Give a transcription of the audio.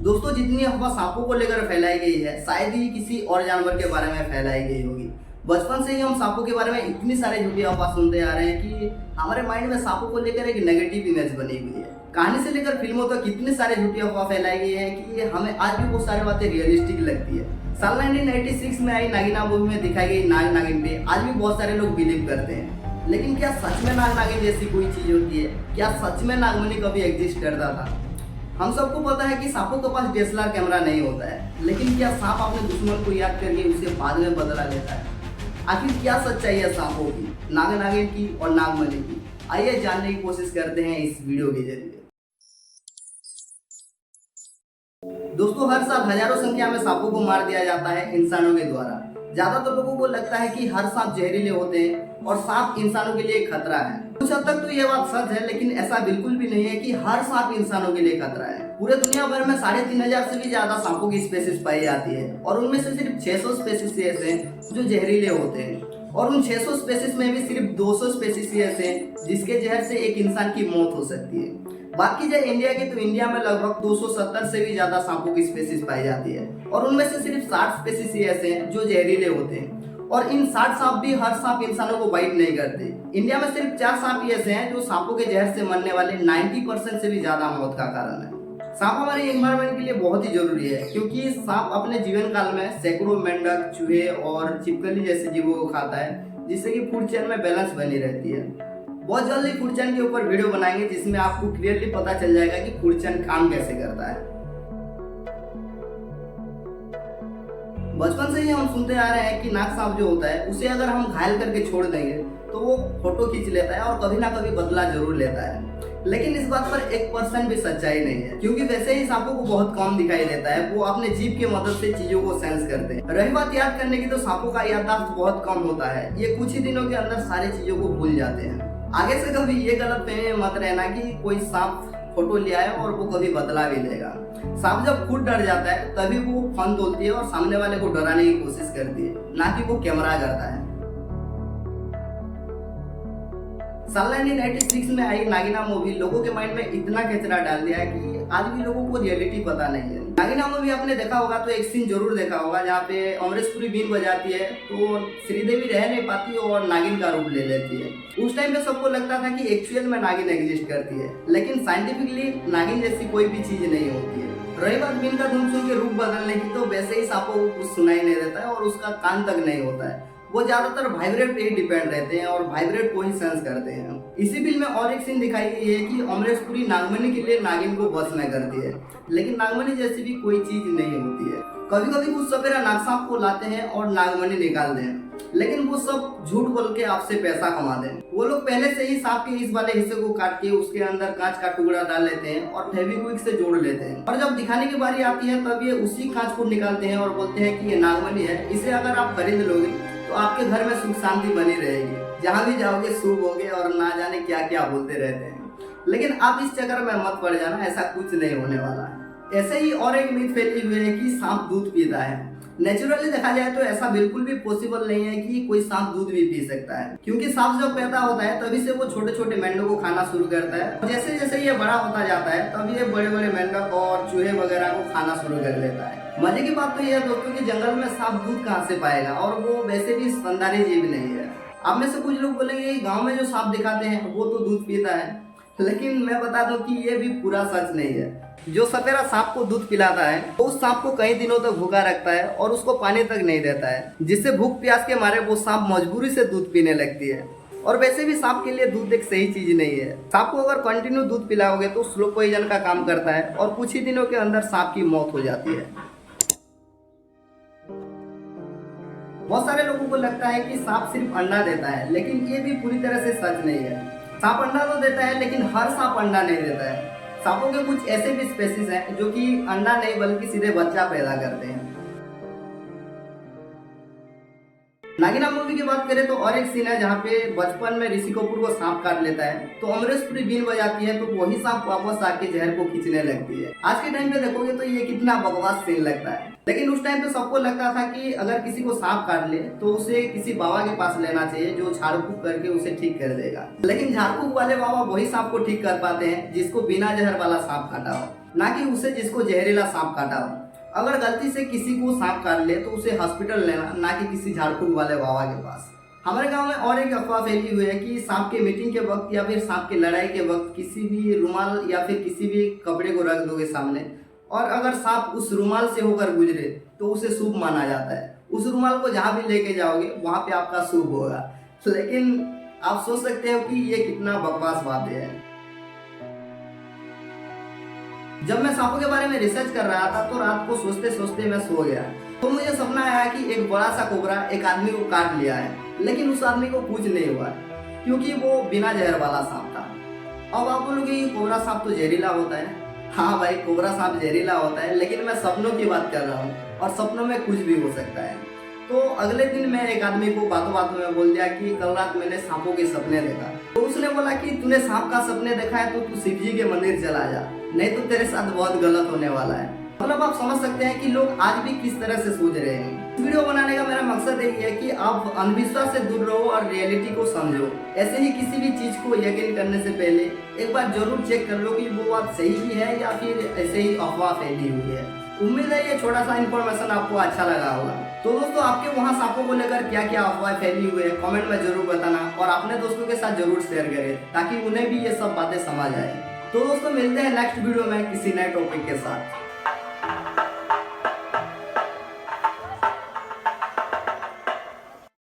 दोस्तों जितनी अफवाह सांपों को लेकर फैलाई गई है शायद ही किसी और जानवर के बारे में फैलाई गई होगी। बचपन से ही हम सांपों के बारे में इतनी सारी झूठी अफवाह सुनते आ रहे हैं कि हमारे माइंड में सांपों को लेकर एक नेगेटिव इमेज बनी हुई है। कहानी से लेकर फिल्मों तक कितनी सारी झूठी अफवाह फैलाई गई है कि हमें आज भी बहुत सारी बातें रियलिस्टिक लगती है। साल 1996 में आई नागिना मूवी में दिखाई गई नाग नागिन पे आज भी बहुत सारे लोग बिलीव करते हैं। लेकिन क्या सच में नाग नागिन जैसी कोई चीज होती है? क्या सच में नागमणि कभी एग्जिस्ट करता था? हम सबको पता है कि सांपों के पास डीएसएलआर कैमरा नहीं होता है, लेकिन क्या सांप अपने दुश्मन को याद करके उसे बाद में बदला लेता है? आखिर क्या सच्चाई है सांपों की, नाग नागिन की और नागमणि की? आइए जानने की कोशिश करते हैं इस वीडियो के जरिए। दोस्तों हर साल हजारों संख्या में सांपों को मार दिया जाता है इंसानों के द्वारा। ज्यादातर लोगों को लगता है कि हर सांप जहरीले होते हैं और सांप इंसानों के लिए खतरा है। कुछ हद तक तो ये बात सच है, लेकिन ऐसा बिल्कुल भी नहीं है कि हर सांप इंसानों के लिए खतरा है। पूरे दुनिया भर में 3500 से भी ज्यादा सांपों की स्पेसीज पाई जाती है और उनमें से सिर्फ 600 स्पेसीज ऐसे हैं जो जहरीले होते हैं और उन 600 स्पेसीज में भी सिर्फ 200 स्पेसीज ऐसे हैं जिसके जहर से एक इंसान की मौत हो सकती है। बात की जाए इंडिया की तो इंडिया में लगभग 270 से भी ज्यादा सांपों की स्पेसीज पाई जाती है और उनमें से सिर्फ 60 स्पेसीज ऐसे हैं जो जहरीले होते हैं और इन 60 सांप भी हर सांप इंसानों को बाइट नहीं करते। इंडिया में सिर्फ 4 सांप ऐसे हैं जो सांपों के जहर से मरने वाले 90% से भी ज्यादा मौत का कारण है। सांप हमारे एनवायरमेंट के लिए बहुत ही जरूरी है क्योंकि सांप अपने जीवन काल में सैकड़ों मेंढक, चूहे और छिपकली जैसे जीवों को खाता है, जिससे कि फूड चेन में बैलेंस बनी रहती है। बहुत जल्दी फूड चेन के ऊपर वीडियो बनाएंगे जिसमें आपको क्लियरली पता चल जाएगा कि फूड चेन काम कैसे करता है। बचपन से ही हम सुनते आ रहे हैं कि नाग सांप जो होता है उसे अगर हम घायल करके छोड़ देंगे तो वो फोटो खींच लेता है और कभी ना कभी बदला जरूर लेता है। लेकिन इस बात पर 1% भी सच्चाई नहीं है क्योंकि वैसे ही सांपों को बहुत कम दिखाई देता है। वो अपने जीभ की मदद से चीजों को सेंस करते हैं। रही बात याद करने की तो सांपों का याददाश्त बहुत कम होता है। ये कुछ ही दिनों के अंदर सारी चीजों को भूल जाते हैं। आगे से कभी ये गलतफहमी मत रहना कि कोई सांप फोटो ले आए और वो कभी बदला भी लेगा। सांप जब खुद डर जाता है तभी वो फन तोड़ती है और सामने वाले को डराने की कोशिश करती है, ना कि वो कैमरा करता है। साल 1996 में आई नागिना मूवी लोगों के माइंड में इतना कचरा डाल दिया है कि आज भी लोगों को रियलिटी पता नहीं है। नागिना मूवी आपने देखा होगा तो एक सीन जरूर देखा होगा जहाँ पे अमरीश पुरी बीन बजाती है तो श्रीदेवी रह नहीं पाती और नागिन का रूप ले लेती है। उस टाइम पे सबको लगता था कि एक्चुअल में नागिन एग्जिस्ट करती है, लेकिन साइंटिफिकली नागिन जैसी कोई भी चीज नहीं होती है। रही बात बीन का धुन सुन के रूप बदलने की तो वैसे ही सांपों को कुछ सुनाई नहीं देता है और उसका कान तक नहीं होता है। वो ज्यादातर वाइब्रेट पे ही डिपेंड रहते हैं और वाइब्रेट को ही सेंस करते हैं। इसी फिल्म में और एक सीन दिखाई गई है कि अमरीश पुरी नागमणि के लिए नागिन को वश में करती है, लेकिन नागमणि जैसी भी कोई चीज नहीं होती है। कभी कभी कुछ सपेरा नाग सांप को लाते हैं और नागमणि निकाल दें, लेकिन वो सब झूठ बोल के आपसे पैसा कमा दें। वो लोग पहले से ही सांप के इस वाले हिस्से को काट के उसके अंदर कांच का टुकड़ा डाल लेते हैं और फेविक्विक से जोड़ लेते हैं और जब दिखाने की बारी आती है तब ये उसी कांच को निकालते हैं और बोलते हैं कि ये नागमणि है, इसे अगर आप खरीद लोगे तो आपके घर में सुख शांति बनी रहेगी, जहाँ भी जाओगे शुभ होगे और ना जाने क्या क्या बोलते रहते हैं। लेकिन आप इस चक्कर में मत पड़ जाना, ऐसा कुछ नहीं होने वाला है। ऐसे ही और एक मिथ फैली हुई है कि सांप दूध पीता है। नेचुरली देखा जाए तो ऐसा बिल्कुल भी पॉसिबल नहीं है कि कोई सांप दूध भी पी सकता है, क्योंकि सांप जब पैदा होता है तभी से वो छोटे छोटे मेंढकों को खाना शुरू करता है। जैसे जैसे ये बड़ा होता जाता है तब ये बड़े बड़े मेंढक और चूहे वगैरह को खाना शुरू कर लेता है। मजे की बात तो यह है दोस्तों कि जंगल में सांप दूध कहाँ से पाएगा, और वो वैसे भी स्तनधारी जीव नहीं है। आप में से कुछ लोग बोलेंगे गाँव में जो सांप दिखाते हैं वो तो दूध पीता है, लेकिन मैं बता दूं कि ये भी पूरा सच नहीं है। जो सपेरा सांप को दूध पिलाता है वो उस सांप को कई दिनों तक भूखा रखता है और उसको पानी तक नहीं देता है, जिससे भूख प्यास के मारे वो सांप मजबूरी से दूध पीने लगती है। और वैसे भी सांप के लिए दूध एक सही चीज नहीं है। सांप को अगर कंटिन्यू दूध पिलाओगे तो स्लो पॉइजन का काम करता है और कुछ ही दिनों के अंदर सांप की मौत हो जाती है। बहुत सारे लोगों को लगता है कि सांप सिर्फ अंडा देता है, लेकिन ये भी पूरी तरह से सच नहीं है। सांप अंडा तो देता है, लेकिन हर सांप अंडा नहीं देता है। सांपों के कुछ ऐसे भी स्पेसीज हैं जो कि अंडा नहीं बल्कि सीधे बच्चा पैदा करते हैं। नागिना मूवी की बात करें तो और एक सीन है जहाँ पे बचपन में ऋषि कपूर को सांप काट लेता है तो अमरीश पुरी बीन बजाती है तो वही सांप वापस आके जहर को खींचने लगती है। आज के टाइम पे देखोगे तो ये कितना बकवास सीन लगता है, लेकिन उस टाइम पे सबको लगता था कि अगर किसी को सांप काट ले तो उसे किसी बाबा के पास लेना चाहिए जो झाड़ फूक करके उसे ठीक कर देगा। लेकिन झाड़ फूक वाले बाबा वही सांप को ठीक कर पाते हैं जिसको बिना जहर वाला सांप काटा हो। ना कि उसे जिसको जहरीला सांप काटा हो। अगर गलती से किसी को सांप काट ले तो उसे हॉस्पिटल लेना, ना कि किसी झाड़ फूक वाले बाबा के पास। हमारे गांव में और एक अफवाह फैली हुई है कि सांप के मीटिंग के वक्त या फिर सांप की लड़ाई के वक्त किसी भी रुमाल या फिर किसी भी कपड़े को रख दोगे सामने, और अगर सांप उस रुमाल से होकर गुजरे तो उसे शुभ माना जाता है। उस रुमाल को जहाँ भी लेके जाओगे वहाँ पे आपका शुभ होगा। लेकिन आप सोच सकते हो कि ये कितना बकवास बातें है। जब मैं सांपों के बारे में रिसर्च कर रहा था तो रात को सोचते सोचते मैं सो गया, तो मुझे सपना आया कि एक बड़ा सा कोबरा एक आदमी को काट लिया है, लेकिन उस आदमी को कुछ नहीं हुआ क्योंकि वो बिना जहर वाला सांप था। अब आप बोलोगे कि कोबरा सांप तो जहरीला होता है। हाँ भाई, कोबरा सांप जहरीला होता है, लेकिन मैं सपनों की बात कर रहा हूँ और सपनों में कुछ भी हो सकता है। तो अगले दिन मैं एक आदमी को बातों बातों में बोल दिया कि कल रात मैंने सांपों के सपने देखा। तो उसने बोला कि तूने सांप का सपने देखा है तो तू शिव जी के मंदिर चला जा, नहीं तो तेरे साथ बहुत गलत होने वाला है। मतलब आप समझ सकते हैं कि लोग आज भी किस तरह से सोच रहे हैं। इस वीडियो बनाने का मेरा मकसद यही है कि आप अंधविश्वास से दूर रहो और रियलिटी को समझो। ऐसे ही किसी भी चीज को यकीन करने से पहले एक बार जरूर चेक कर लो कि वो बात सही भी है या फिर ऐसे ही अफवाह फैली हुई है। उम्मीद है ये छोटा सा इन्फॉर्मेशन आपको अच्छा लगा होगा। तो दोस्तों, आपके वहाँ सांपों को लेकर क्या क्या अफवाह फैली हुई है कमेंट में जरूर बताना और अपने दोस्तों के साथ जरूर शेयर करें ताकि उन्हें भी ये सब बातें समझ आए। तो दोस्तों, मिलते हैं नेक्स्ट वीडियो में किसी नए टॉपिक के साथ।